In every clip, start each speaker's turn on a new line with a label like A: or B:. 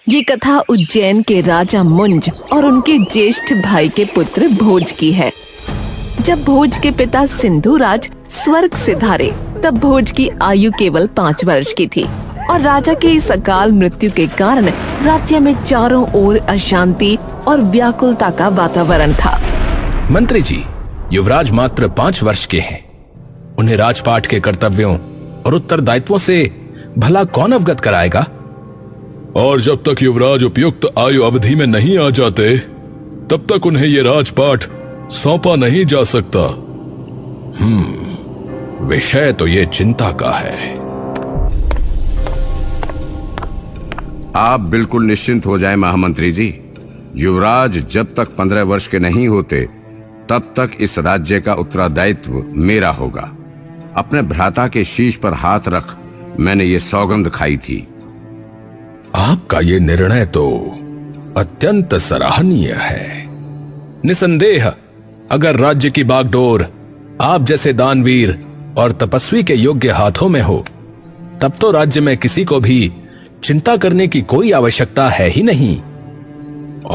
A: ये कथा उज्जैन के राजा मुंज और उनके ज्येष्ठ भाई के पुत्र भोज की है। जब भोज के पिता सिंधुराज स्वर्ग से धारे, तब भोज की आयु केवल 5 वर्ष की थी और राजा के इस अकाल मृत्यु के कारण राज्य में चारों ओर अशांति और व्याकुलता का वातावरण था।
B: मंत्री जी, युवराज मात्र 5 वर्ष के हैं। उन्हें राजपाट के कर्तव्यों और उत्तरदायित्वों से भला कौन अवगत कराएगा?
C: और जब तक युवराज उपयुक्त आयु अवधि में नहीं आ जाते, तब तक उन्हें ये राजपाट सौंपा नहीं जा सकता।
B: विषय तो ये चिंता का है।
D: आप बिल्कुल निश्चिंत हो जाएं महामंत्री जी। युवराज जब तक 15 वर्ष के नहीं होते, तब तक इस राज्य का उत्तरदायित्व मेरा होगा। अपने भ्राता के शीश पर हाथ रख मैंने ये सौगंध खाई थी।
B: आपका ये निर्णय तो अत्यंत सराहनीय है। निसंदेह अगर राज्य की बागडोर आप जैसे दानवीर और तपस्वी के योग्य हाथों में हो, तब तो राज्य में किसी को भी चिंता करने की कोई आवश्यकता है ही नहीं।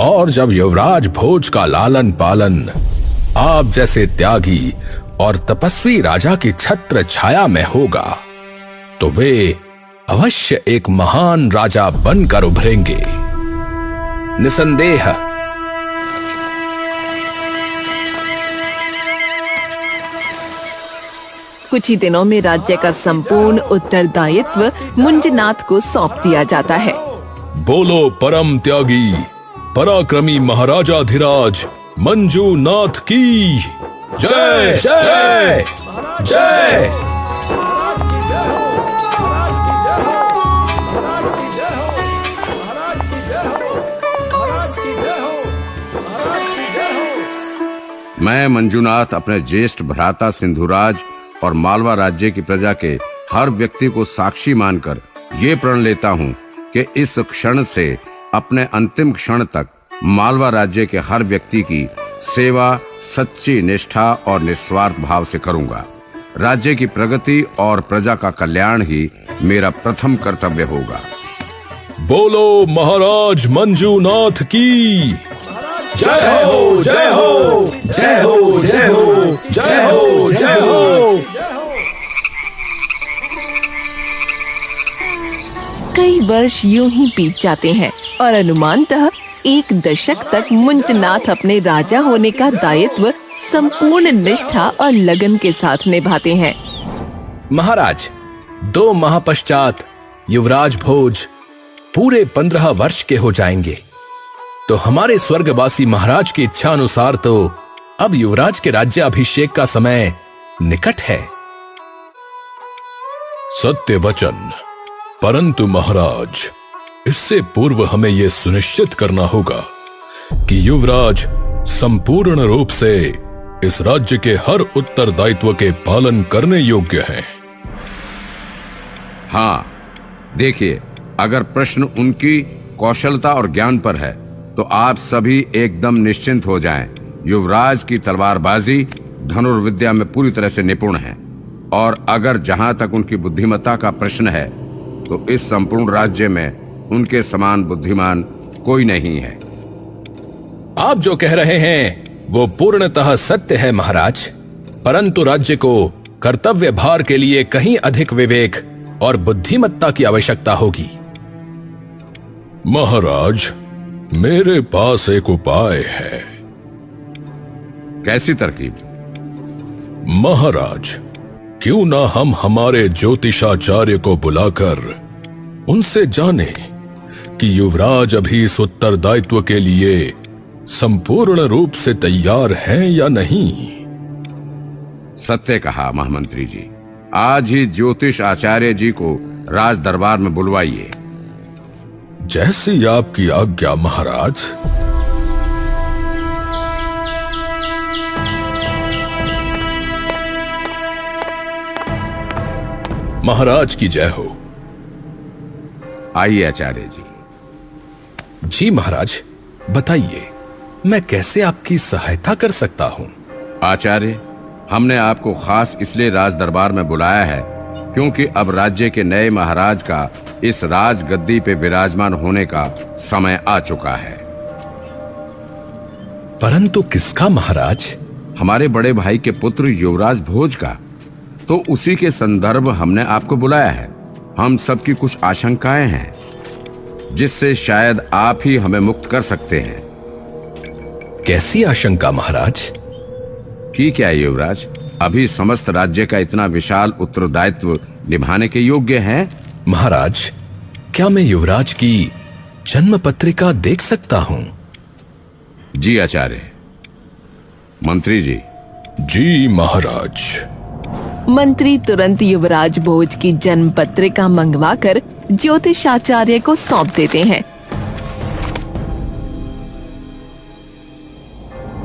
B: और जब युवराज भोज का लालन पालन आप जैसे त्यागी और तपस्वी राजा की छत्र छाया में होगा, तो वे अवश्य एक महान राजा बनकर उभरेंगे। निसंदेह
A: कुछ ही दिनों में राज्य का संपूर्ण उत्तरदायित्व मुंजनाथ को सौंप दिया जाता है।
C: बोलो परम त्यागी पराक्रमी महाराजाधिराज मंजूनाथ की
B: जय जय जय।
D: मैं मंजूनाथ अपने ज्येष्ठ भ्राता सिंधुराज और मालवा राज्य की प्रजा के हर व्यक्ति को साक्षी मानकर ये प्रण लेता हूँ कि इस क्षण से अपने अंतिम क्षण तक मालवा राज्य के हर व्यक्ति की सेवा सच्ची निष्ठा और निस्वार्थ भाव से करूंगा। राज्य की प्रगति और प्रजा का कल्याण ही मेरा प्रथम कर्तव्य होगा।
C: बोलो महाराज मंजूनाथ की
B: जय हो जय हो जय हो जय हो जय हो जय हो।
A: कई वर्ष यूं ही बीत जाते हैं और अनुमानतः 1 दशक तक मुंजनाथ अपने राजा होने का दायित्व संपूर्ण निष्ठा और लगन के साथ निभाते हैं।
B: महाराज, 2 माह पश्चात युवराज भोज पूरे 15 वर्ष के हो जाएंगे, तो हमारे स्वर्गवासी महाराज की इच्छा अनुसार तो अब युवराज के राज्य अभिषेक का समय निकट है।
C: सत्य वचन, परंतु महाराज, इससे पूर्व हमें यह सुनिश्चित करना होगा कि युवराज संपूर्ण रूप से इस राज्य के हर उत्तरदायित्व के पालन करने योग्य हैं।
D: हाँ, देखिए, अगर प्रश्न उनकी कौशलता और ज्ञान पर है, तो आप सभी एकदम निश्चिंत हो जाएं। युवराज की तलवारबाजी धनुर्विद्या में पूरी तरह से निपुण है, और अगर जहां तक उनकी बुद्धिमत्ता का प्रश्न है, तो इस संपूर्ण राज्य में उनके समान बुद्धिमान कोई नहीं है।
B: आप जो कह रहे हैं वो पूर्णतः सत्य है महाराज, परंतु राज्य को कर्तव्य भार के लिए कहीं अधिक विवेक और बुद्धिमत्ता की आवश्यकता होगी।
C: महाराज, मेरे पास एक उपाय है।
D: कैसी तरकीब?
C: महाराज, क्यों ना हम हमारे ज्योतिषाचार्य को बुलाकर उनसे जाने कि युवराज अभी इस उत्तरदायित्व के लिए संपूर्ण रूप से तैयार हैं या नहीं।
D: सत्य कहा महामंत्री जी। आज ही ज्योतिष आचार्य जी को राज दरबार में बुलवाइए।
C: जैसी आपकी आज्ञा महाराज।
B: महाराज की जय हो।
D: आइए आचार्य जी।
B: जी महाराज, बताइए मैं कैसे आपकी सहायता कर सकता हूं?
D: आचार्य, हमने आपको खास इसलिए राज दरबार में बुलाया है क्योंकि अब राज्य के नए महाराज का इस राज गद्दी पे विराजमान होने का समय आ चुका है।
B: परंतु किसका महाराज?
D: हमारे बड़े भाई के पुत्र युवराज भोज का। तो उसी के संदर्भ हमने आपको बुलाया है। हम सबकी कुछ आशंकाएं हैं जिससे शायद आप ही हमें मुक्त कर सकते हैं।
B: कैसी आशंका महाराज?
D: कि क्या युवराज अभी समस्त राज्य का इतना विशाल उत्तरदायित्व निभाने के योग्य है?
B: महाराज, क्या मैं युवराज की जन्म पत्रिका देख सकता हूं?
D: जी आचार्य। मंत्री जी।
C: जी महाराज।
A: मंत्री तुरंत युवराज भोज की जन्म पत्रिका मंगवाकर ज्योतिषाचार्य को सौंप देते हैं।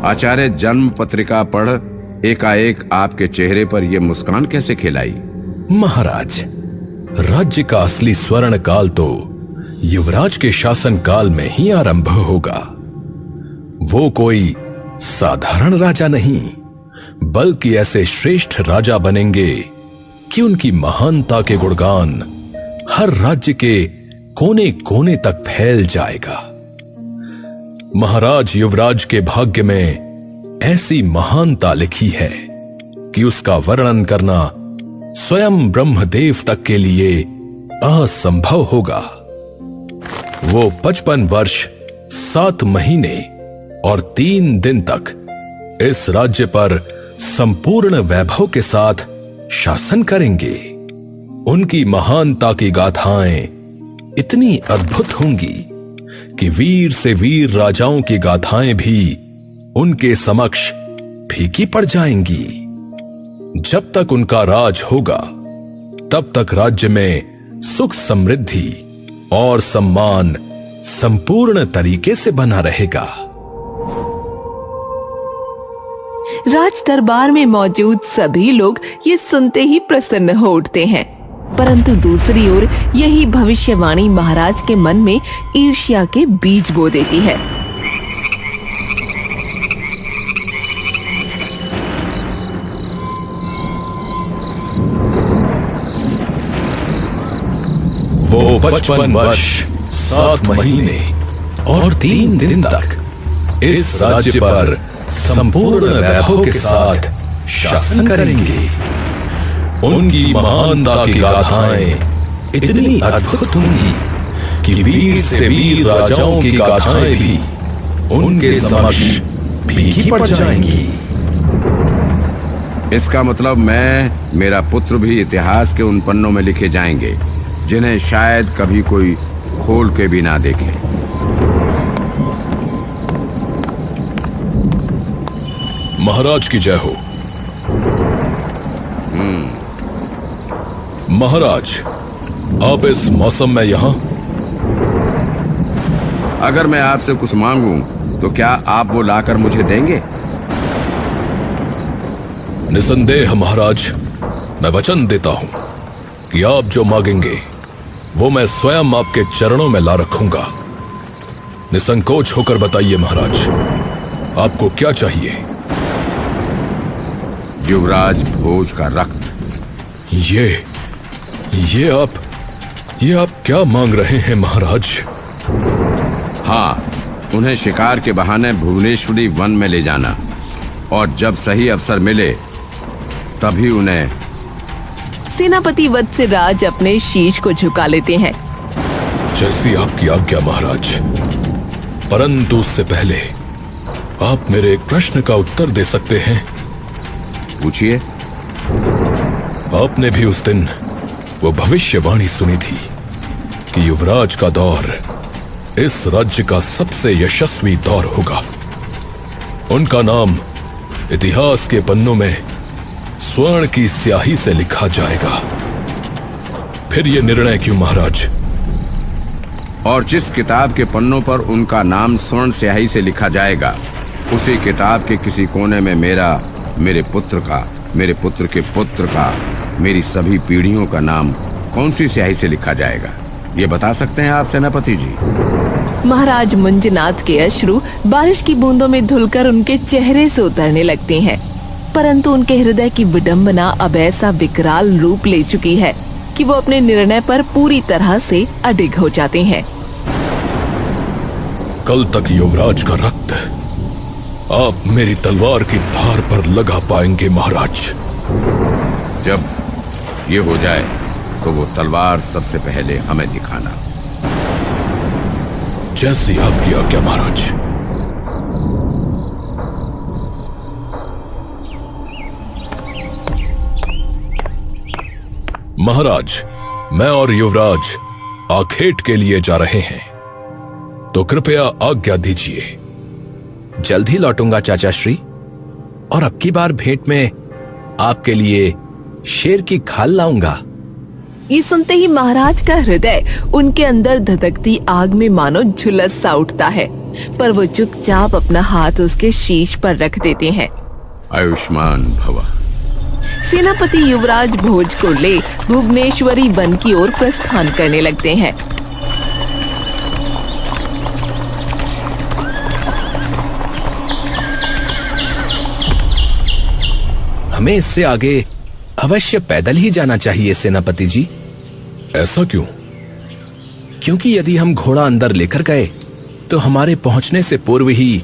D: आचार्य, जन्म पत्रिका पढ़ एकाएक आपके चेहरे पर यह मुस्कान कैसे खिलाई?
B: महाराज, राज्य का असली स्वर्ण काल तो युवराज के शासन काल में ही आरंभ होगा। वो कोई साधारण राजा नहीं, बल्कि ऐसे श्रेष्ठ राजा बनेंगे कि उनकी महानता के गुणगान हर राज्य के कोने कोने तक फैल जाएगा। महाराज युवराज के भाग्य में ऐसी महानता लिखी है कि उसका वर्णन करना स्वयं ब्रह्मदेव तक के लिए असंभव होगा। वो 55 वर्ष 7 महीने और 3 दिन तक इस राज्य पर संपूर्ण वैभव के साथ शासन करेंगे। उनकी महानता की गाथाएं इतनी अद्भुत होंगी कि वीर से वीर राजाओं की गाथाएं भी उनके समक्ष फीकी पड़ जाएंगी। जब तक उनका राज होगा तब तक राज्य में सुख समृद्धि और सम्मान संपूर्ण तरीके से बना रहेगा।
A: राज दरबार में मौजूद सभी लोग ये सुनते ही प्रसन्न हो उठते हैं, परंतु दूसरी ओर यही भविष्यवाणी महाराज के मन में ईर्ष्या के बीज बो देती है।
B: वो 55 वर्ष 7 महीने और 3 दिन तक इस राज्य पर संपूर्ण वैभव के साथ शासन करेंगे। उनकी महानता की गाथाएं इतनी अद्भुत होंगी कि वीर से वीर राजाओं की गाथाएं भी उनके समक्ष फीकी पड़ जाएंगी।
D: इसका मतलब मैं, मेरा पुत्र भी इतिहास के उन पन्नों में लिखे जाएंगे जिन्हें शायद कभी कोई खोल के भी ना देखे।
C: महाराज की जय हो। महाराज, आप इस मौसम में यहां?
D: अगर मैं आपसे कुछ मांगूं तो क्या आप वो लाकर मुझे देंगे?
C: निसंदेह महाराज, मैं वचन देता हूं कि आप जो मांगेंगे वो मैं स्वयं आपके चरणों में ला रखूंगा। निसंकोच होकर बताइए महाराज, आपको क्या चाहिए?
D: युवराज भोज का रक्त।
C: ये आप क्या मांग रहे हैं महाराज?
D: हाँ, उन्हें शिकार के बहाने भुवनेश्वरी वन में ले जाना और जब सही अवसर मिले तभी उन्हें।
A: सेनापति वत्सराज अपने शीश को झुका लेते हैं।
C: जैसी आपकी आज्ञा महाराज, परंतु उससे पहले आप मेरे एक प्रश्न का उत्तर दे सकते हैं।
D: पूछिए।
C: आपने भी उस दिन वो भविष्यवाणी सुनी थी कि युवराज का दौर इस राज्य का सबसे यशस्वी दौर होगा। उनका नाम इतिहास के पन्नों में स्वर्ण की स्याही से लिखा जाएगा। फिर ये निर्णय क्यों महाराज?
D: और जिस किताब के पन्नों पर उनका नाम स्वर्ण स्याही से लिखा जाएगा, उसी किताब के किसी कोने में मेरा, मेरे पुत्र का, मेरे पुत्र के पुत्र का, मेरी सभी पीढ़ियों का नाम कौन सी स्याही से लिखा जाएगा, ये बता सकते हैं आप सेनापति जी?
A: महाराज मंजुनाथ के अश्रु बारिश की बूंदों में धुलकर उनके चेहरे से उतरने लगते हैं, परंतु उनके हृदय की विडंबना अब ऐसा विकराल रूप ले चुकी है कि वो अपने निर्णय पर पूरी तरह से अडिग हो जाते हैं।
C: कल तक युवराज का रक्त आप मेरी तलवार की धार पर लगा पाएंगे महाराज।
D: जब ये हो जाए तो वो तलवार सबसे पहले हमें दिखाना।
C: जैसी आपकी आज्ञा महाराज। महाराज, मैं और युवराज आखेट के लिए जा रहे हैं, तो कृपया आज्ञा दीजिए।
B: जल्द ही लौटूंगा चाचा श्री, और अब की बार भेंट में आपके लिए शेर की खाल लाऊंगा।
A: ये सुनते ही महाराज का हृदय उनके अंदर धधकती आग में मानो झुलस सा उठता है, पर वो चुपचाप अपना हाथ उसके शीश पर रख देते हैं।
D: आयुष्मान भव।
A: सेनापति युवराज भोज को ले भुवनेश्वरी वन की ओर प्रस्थान करने लगते हैं।
B: हमें इससे आगे अवश्य पैदल ही जाना चाहिए सेनापति जी।
C: ऐसा क्यों?
B: क्योंकि यदि हम घोड़ा अंदर लेकर गए तो हमारे पहुंचने से पूर्व ही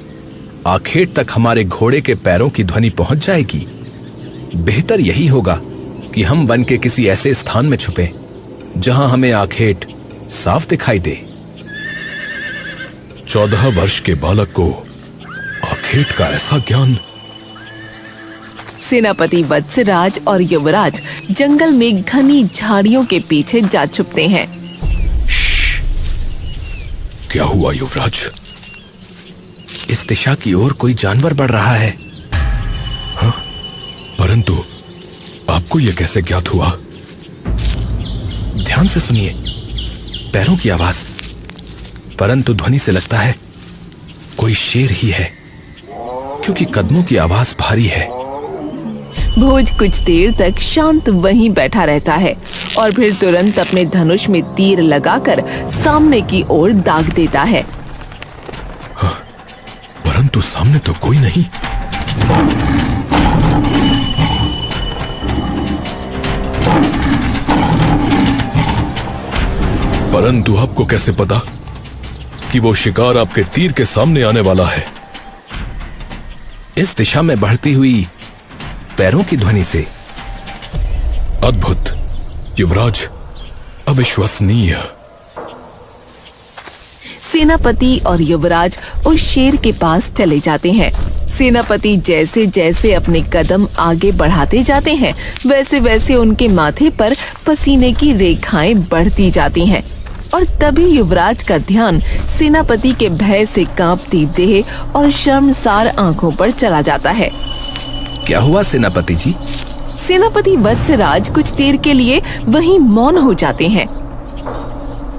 B: आखेट तक हमारे घोड़े के पैरों की ध्वनि पहुंच जाएगी। बेहतर यही होगा कि हम वन के किसी ऐसे स्थान में छुपे जहां हमें आखेट साफ दिखाई दे।
C: 14 वर्ष के बालक को आखेट का ऐसा ज्ञान?
A: सेनापति वत्सराज और युवराज जंगल में घनी झाड़ियों के पीछे जा छुपते हैं।
C: क्या हुआ युवराज?
B: इस दिशा की ओर कोई जानवर बढ़ रहा है।
C: हाँ? परंतु आपको यह कैसे ज्ञात हुआ?
B: ध्यान से सुनिए, पैरों की आवाज, परंतु ध्वनि से लगता है कोई शेर ही है, क्योंकि कदमों की आवाज भारी है।
A: भोज कुछ देर तक शांत वहीं बैठा रहता है और फिर तुरंत अपने धनुष में तीर लगाकर सामने की ओर दाग देता है।
C: हाँ, परंतु सामने तो कोई नहीं। परंतु आपको कैसे पता कि वो शिकार आपके तीर के सामने आने वाला है?
B: इस दिशा में बढ़ती हुई पैरों की ध्वनि से।
C: अद्भुत युवराज, अविश्वसनीय।
A: सेनापति और युवराज उस शेर के पास चले जाते हैं। सेनापति जैसे जैसे अपने कदम आगे बढ़ाते जाते हैं, वैसे वैसे उनके माथे पर पसीने की रेखाएं बढ़ती जाती हैं। और तभी युवराज का ध्यान सेनापति के भय से कांपती देह और शर्मसार आंखों पर चला जाता है।
B: क्या हुआ सेनापति जी?
A: सेनापति वत्सराज कुछ देर के लिए वहीं मौन हो जाते हैं।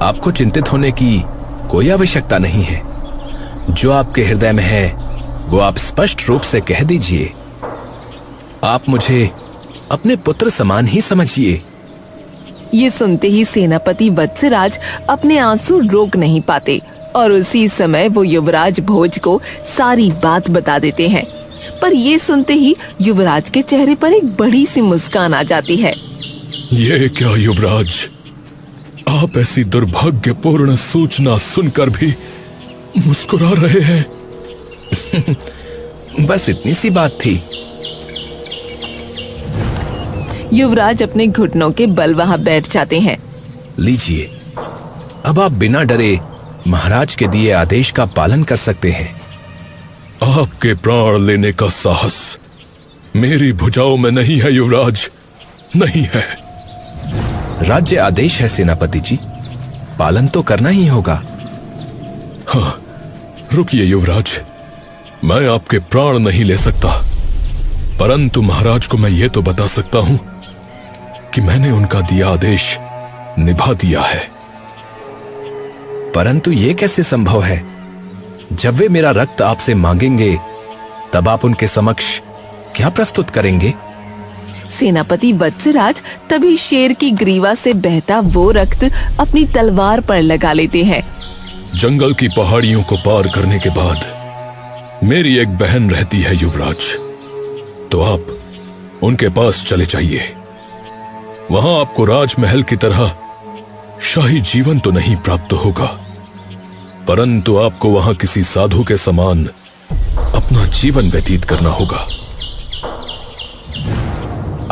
B: आपको चिंतित होने की कोई आवश्यकता नहीं है। जो आपके हृदय में है वो आप स्पष्ट रूप से कह दीजिए। आप मुझे अपने पुत्र समान ही समझिए।
A: ये सुनते ही सेनापति वत्सराज अपने आंसू रोक नहीं पाते और उसी समय वो युवराज भोज को सारी बात बता देते हैं। पर ये सुनते ही युवराज के चेहरे पर एक बड़ी सी मुस्कान आ जाती है।
C: ये क्या युवराज, आप ऐसी दुर्भाग्यपूर्ण सूचना सुनकर भी मुस्कुरा रहे हैं?
B: बस इतनी सी बात थी।
A: युवराज अपने घुटनों के बल वहां बैठ जाते हैं।
B: लीजिए, अब आप बिना डरे महाराज के दिए आदेश का पालन कर सकते हैं।
C: आपके प्राण लेने का साहस मेरी भुजाओं में नहीं है युवराज, नहीं है।
B: राज्य आदेश है सेनापति जी, पालन तो करना ही होगा।
C: हाँ, रुकिए युवराज, मैं आपके प्राण नहीं ले सकता, परंतु महाराज को मैं ये तो बता सकता हूं कि मैंने उनका दिया आदेश निभा दिया है।
B: परंतु ये कैसे संभव है? जब वे मेरा रक्त आपसे मांगेंगे तब आप उनके समक्ष क्या प्रस्तुत करेंगे?
A: सेनापति वत्सराज तभी शेर की ग्रीवा से बहता वो रक्त अपनी तलवार पर लगा लेते हैं।
C: जंगल की पहाड़ियों को पार करने के बाद मेरी एक बहन रहती है युवराज, तो आप उनके पास चले जाइए। वहां आपको राजमहल की तरह शाही जीवन तो नहीं प्राप्त होगा, परंतु आपको वहां किसी साधु के समान अपना जीवन व्यतीत करना होगा।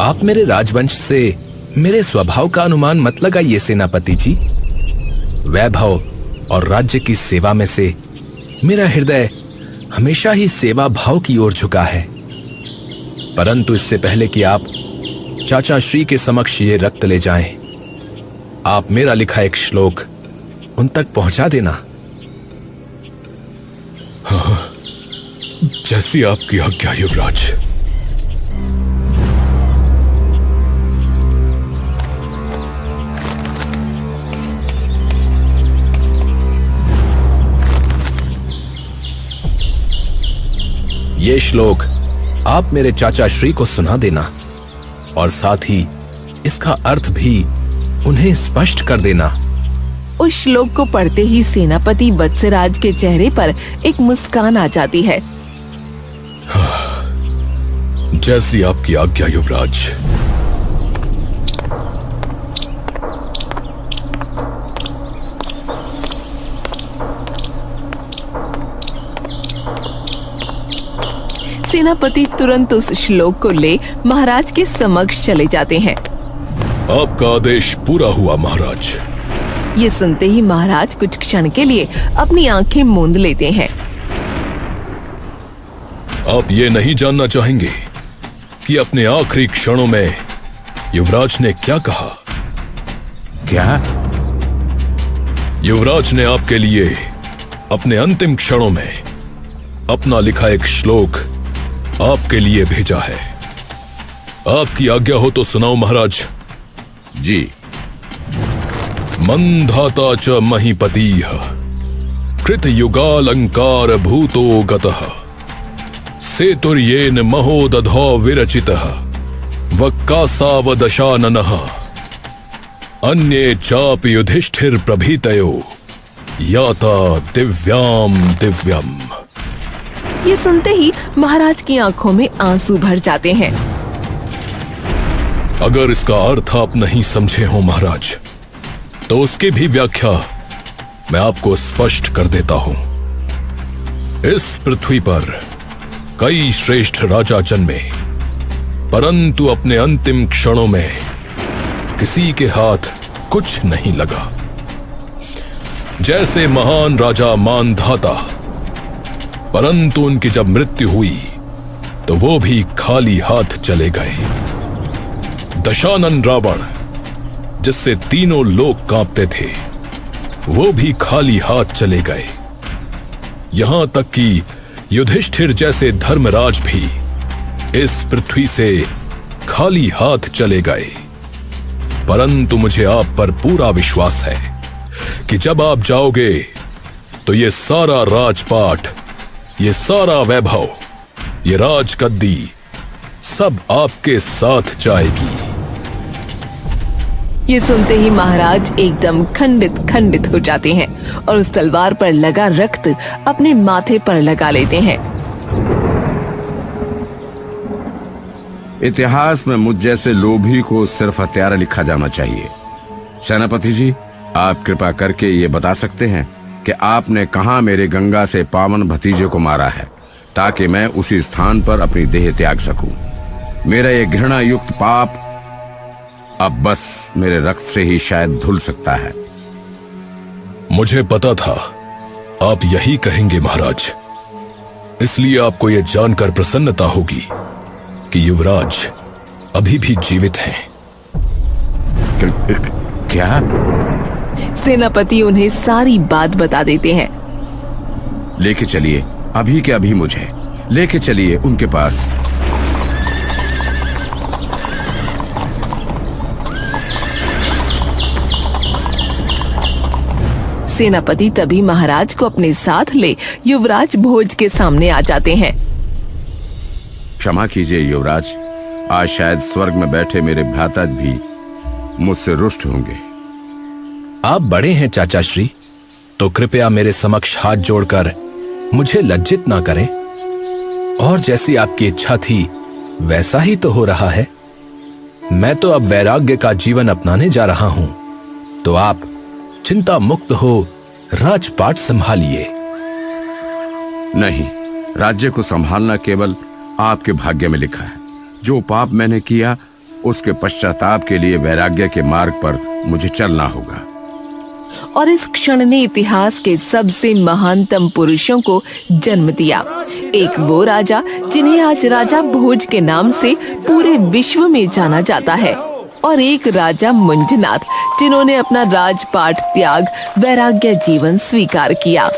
B: आप मेरे राजवंश से मेरे स्वभाव का अनुमान मत लगाइए सेनापति जी। वैभव और राज्य की सेवा में से मेरा हृदय हमेशा ही सेवा भाव की ओर झुका है। परंतु इससे पहले कि आप चाचा श्री के समक्ष ये रक्त ले जाएं, आप मेरा लिखा एक श्लोक उन तक पहुंचा देना।
C: हाँ, जैसी आपकी आज्ञा युवराज।
B: ये श्लोक आप मेरे चाचा श्री को सुना देना और साथ ही इसका अर्थ भी उन्हें स्पष्ट कर देना।
A: उस श्लोक को पढ़ते ही सेनापति वत्सराज के चेहरे पर एक मुस्कान आ जाती है।
C: जैसी आपकी आज्ञा युवराज।
A: सेनापति तुरंत उस श्लोक को ले महाराज के समक्ष चले जाते हैं।
C: आपका आदेश पूरा हुआ महाराज।
A: ये सुनते ही महाराज कुछ क्षण के लिए अपनी आंखें मूंद लेते हैं।
C: आप ये नहीं जानना चाहेंगे कि अपने आखिरी क्षणों में युवराज ने क्या कहा?
D: क्या?
C: युवराज ने आपके लिए अपने अंतिम क्षणों में अपना लिखा एक श्लोक आपके लिए भेजा है। आपकी आज्ञा हो तो सुनाओ महाराज।
D: जी।
C: मंधाता च महीपतिः कृत युगालंकार भूतो गतः सेतुर्येन महोदधौ विरचितः वक्कासावदशाननः अन्ये चापि युधिष्ठिर प्रभृतयो याता दिव्याम दिव्यम।
A: ये सुनते ही महाराज की आंखों में आंसू भर जाते हैं।
C: अगर इसका अर्थ आप नहीं समझे हो महाराज, तो उसकी भी व्याख्या मैं आपको स्पष्ट कर देता हूं। इस पृथ्वी पर कई श्रेष्ठ राजा जन्मे, परंतु अपने अंतिम क्षणों में किसी के हाथ कुछ नहीं लगा। जैसे महान राजा मानधाता, परंतु उनकी जब मृत्यु हुई तो वो भी खाली हाथ चले गए। दशानन रावण, जिससे तीनों लोग कांपते थे, वो भी खाली हाथ चले गए। यहां तक कि युधिष्ठिर जैसे धर्मराज भी इस पृथ्वी से खाली हाथ चले गए। परंतु मुझे आप पर पूरा विश्वास है कि जब आप जाओगे तो ये सारा राजपाट, ये सारा वैभव, ये राजगद्दी सब आपके साथ जाएगी।
A: ये सुनते ही महाराज एकदम खंडित खंडित हो जाते हैं और उस तलवार पर लगा रक्त अपने माथे पर लगा लेते हैं।
D: इतिहास में मुझ जैसे लोभी को सिर्फ हत्यारा लिखा जाना चाहिए। सेनापति जी, आप कृपा करके ये बता सकते हैं कि आपने कहां मेरे गंगा से पावन भतीजे को मारा है, ताकि मैं उसी स्थान पर अपनी देह त्याग सकूं। मेरा ये घृणा युक्त पाप अब बस मेरे रक्त से ही शायद धुल सकता है।
C: मुझे पता था आप यही कहेंगे महाराज, इसलिए आपको यह जानकर प्रसन्नता होगी कि युवराज अभी भी जीवित हैं।
D: क्या?
A: सेनापति उन्हें सारी बात बता देते हैं।
D: लेके चलिए, अभी के अभी मुझे लेके चलिए उनके पास।
A: सेनापति तभी महाराज को अपने साथ ले युवराज भोज के सामने आ जाते हैं।
D: क्षमा कीजिए युवराज, आज शायद स्वर्ग में बैठे मेरे भ्राता भी मुझसे रुष्ट होंगे।
B: आप बड़े हैं चाचा श्री, तो कृपया मेरे समक्ष हाथ जोड़कर मुझे लज्जित ना करें। और जैसी आपकी इच्छा थी वैसा ही तो हो रहा है। मैं तो अब वैराग्य का जीवन अपनाने जा रहा हूं, तो आप चिंता मुक्त हो राजपाट संभालिए।
D: नहीं, राज्य को संभालना केवल आपके भाग्य में लिखा है। जो पाप मैंने किया उसके पश्चाताप के लिए वैराग्य के मार्ग पर मुझे चलना होगा।
A: और इस क्षण ने इतिहास के सबसे महानतम पुरुषों को जन्म दिया। एक वो राजा जिन्हें आज राजा भोज के नाम से पूरे विश्व में जाना जाता है, और एक राजा मंजुनाथ जिन्होंने अपना राजपाट त्याग वैराग्य जीवन स्वीकार किया।